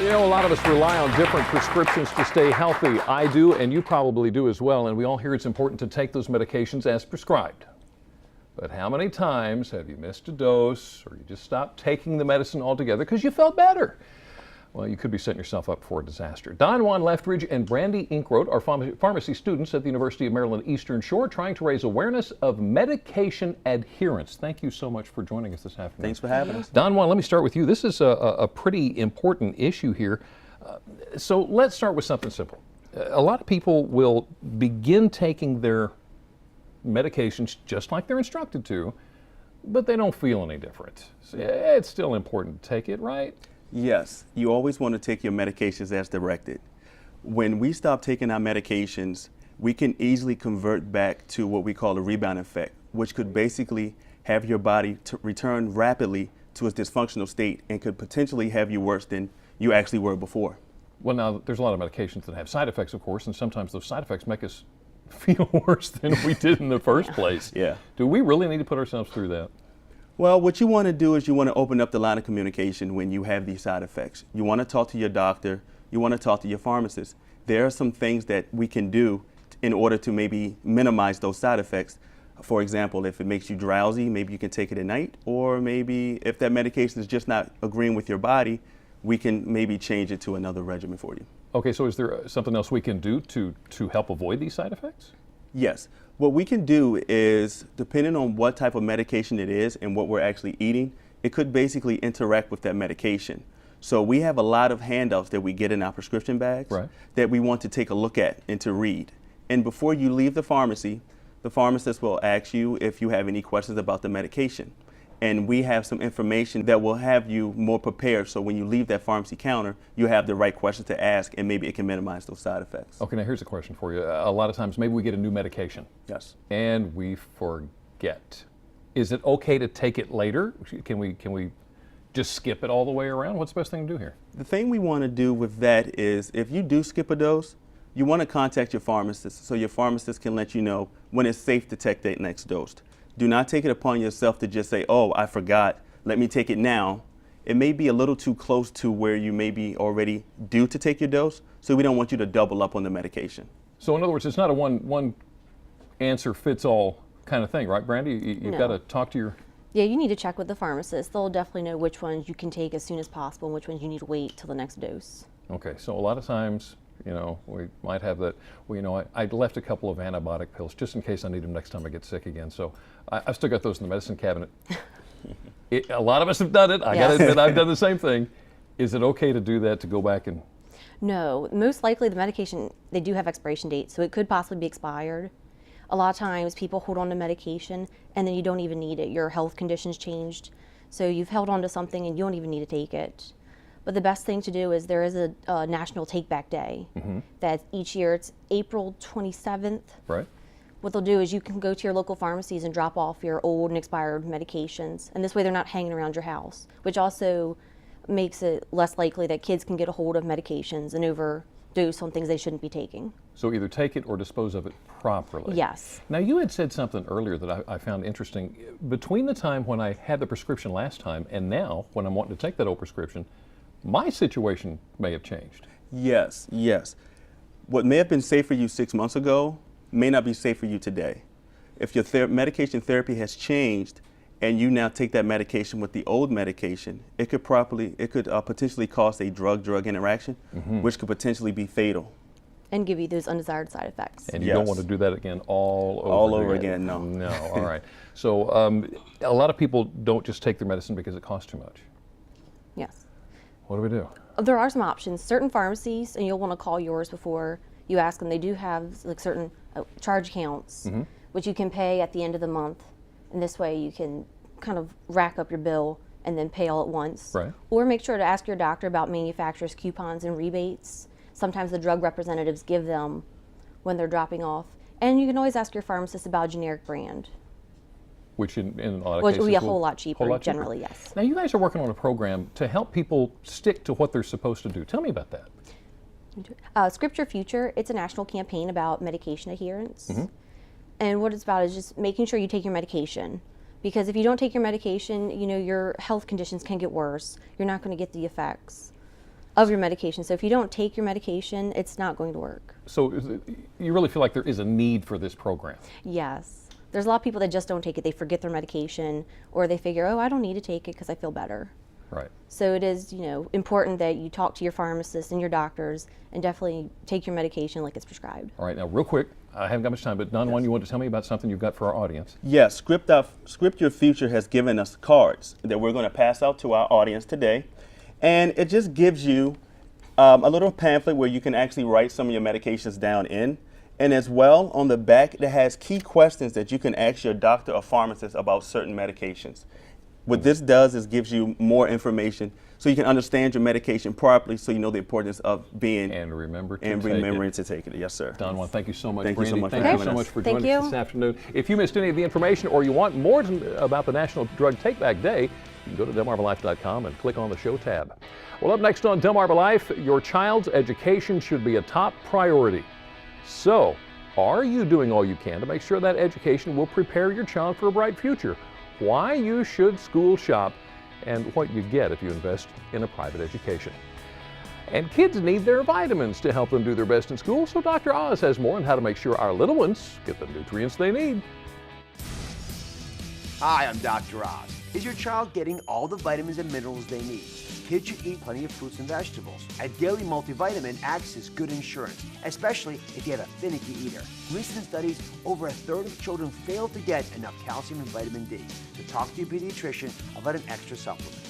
You know, a lot of us rely on different prescriptions to stay healthy. I do, and you probably do as well, and we all hear it's important to take those medications as prescribed. But how many times have you missed a dose, or you just stopped taking the medicine altogether because you felt better? Well, you could be setting yourself up for a disaster. Don Juan Leftridge and Brandy Inkroth are pharmacy students at the University of Maryland Eastern Shore trying to raise awareness of medication adherence. Thank you so much for joining us this afternoon. Thanks for having us. Don Juan, let me start with you. This is a pretty important issue here. So let's start with something simple. A lot of people will begin taking their medications just like they're instructed to, but they don't feel any different. So it's still important to take it, right? Yes, you always want to take your medications as directed. When we stop taking our medications, we can easily convert back to what we call a rebound effect, which could basically have your body return rapidly to its dysfunctional state and could potentially have you worse than you actually were before. Well, now, there's a lot of medications that have side effects, of course, and sometimes those side effects make us feel worse than we did in the first place. Yeah. Do we really need to put ourselves through that? Well, what you want to do is you want to open up the line of communication when you have these side effects. You want to talk to your doctor. You want to talk to your pharmacist. There are some things that we can do in order to maybe minimize those side effects. For example, if it makes you drowsy, maybe you can take it at night, or maybe if that medication is just not agreeing with your body, we can maybe change it to another regimen for you. Okay, so is there something else we can do to help avoid these side effects? Yes. What we can do is, depending on what type of medication it is and what we're actually eating, it could basically interact with that medication. So we have a lot of handouts that we get in our prescription bags that we want to take a look at and to read. And before you leave the pharmacy, the pharmacist will ask you if you have any questions about the medication. And we have some information that will have you more prepared, so when you leave that pharmacy counter, you have the right questions to ask, and maybe it can minimize those side effects. Okay, now here's a question for you. A lot of times maybe we get a new medication. Yes. And we forget. Is it okay to take it later? Can we just skip it all the way around? What's the best thing to do here? The thing we want to do with that is, if you do skip a dose, you want to contact your pharmacist so your pharmacist can let you know when it's safe to take that next dose. Do not take it upon yourself to just say, oh, I forgot, let me take it now. It may be a little too close to where you may be already due to take your dose, so we don't want you to double up on the medication. So in other words, it's not a one answer fits all kind of thing, right, Brandy? You've got to talk to your... Yeah, you need to check with the pharmacist. They'll definitely know which ones you can take as soon as possible and which ones you need to wait till the next dose. Okay, so a lot of times, you know, we might have that, well, you know, I left a couple of antibiotic pills just in case I need them next time I get sick again. So I've still got those in the medicine cabinet. A lot of us have done it. I got to admit, I've done the same thing. Is it okay to do that, to go back and... No, most likely the medication, they do have expiration dates, so it could possibly be expired. A lot of times people hold on to medication and then you don't even need it. Your health conditions changed, so you've held on to something and you don't even need to take it. But the best thing to do is there is a National Take Back Day that each year, it's April 27th. Right. What they'll do is you can go to your local pharmacies and drop off your old and expired medications, and this way they're not hanging around your house, which also makes it less likely that kids can get a hold of medications and overdose on things they shouldn't be taking. So either take it or dispose of it properly. Yes. Now you had said something earlier that I found interesting. Between the time when I had the prescription last time and now when I'm wanting to take that old prescription, my situation may have changed. Yes, yes. What may have been safe for you 6 months ago may not be safe for you today. If your medication therapy has changed and you now take that medication with the old medication, it could potentially cause a drug-drug interaction, which could potentially be fatal. And give you those undesired side effects. And you don't want to do that again all over again, no. No, all right. So a lot of people don't just take their medicine because it costs too much. Yes. What do we do? There are some options. Certain pharmacies, and you'll want to call yours before you ask them, they do have like certain charge accounts, which you can pay at the end of the month. And this way you can kind of rack up your bill and then pay all at once. Right. Or make sure to ask your doctor about manufacturer's coupons and rebates. Sometimes the drug representatives give them when they're dropping off. And you can always ask your pharmacist about a generic brand. Which in a lot of Which cases will be a whole lot cheaper, generally, cheaper. yes. Now you guys are working on a program to help people stick to what they're supposed to do. Tell me about that. Scripture Future, it's a national campaign about medication adherence. And what it's about is just making sure you take your medication. Because if you don't take your medication, you know, your health conditions can get worse. You're not going to get the effects of your medication. So if you don't take your medication, it's not going to work. So you really feel like there is a need for this program? Yes. There's a lot of people that just don't take it. They forget their medication, or they figure, oh, I don't need to take it because I feel better. Right. So it is, important that you talk to your pharmacist and your doctors and definitely take your medication like it's prescribed. All right, now real quick, I haven't got much time, but Don Juan, you want to tell me about something you've got for our audience? Yes, Script Your Future has given us cards that we're going to pass out to our audience today. And it just gives you a little pamphlet where you can actually write some of your medications down in. And as well, on the back, it has key questions that you can ask your doctor or pharmacist about certain medications. What this does is gives you more information so you can understand your medication properly, so you know the importance of being and remembering to take it. Yes, sir. Don Juan, thank you so much. Thank Brandy, you so much thank for you having so us. much for Thank joining us you. this afternoon. If you missed any of the information or you want more about the National Drug Take-Back Day, you can go to DelmarvaLife.com and click on the Show tab. Well, up next on Delmarva Life, your child's education should be a top priority. So, are you doing all you can to make sure that education will prepare your child for a bright future? Why you should school shop, and what you get if you invest in a private education. And kids need their vitamins to help them do their best in school, so Dr. Oz has more on how to make sure our little ones get the nutrients they need. Hi, I'm Dr. Oz. Is your child getting all the vitamins and minerals they need? Kids should eat plenty of fruits and vegetables. A daily multivitamin acts as good insurance, especially if you have a finicky eater. Recent studies, over a third of children fail to get enough calcium and vitamin D. So talk to your pediatrician about an extra supplement.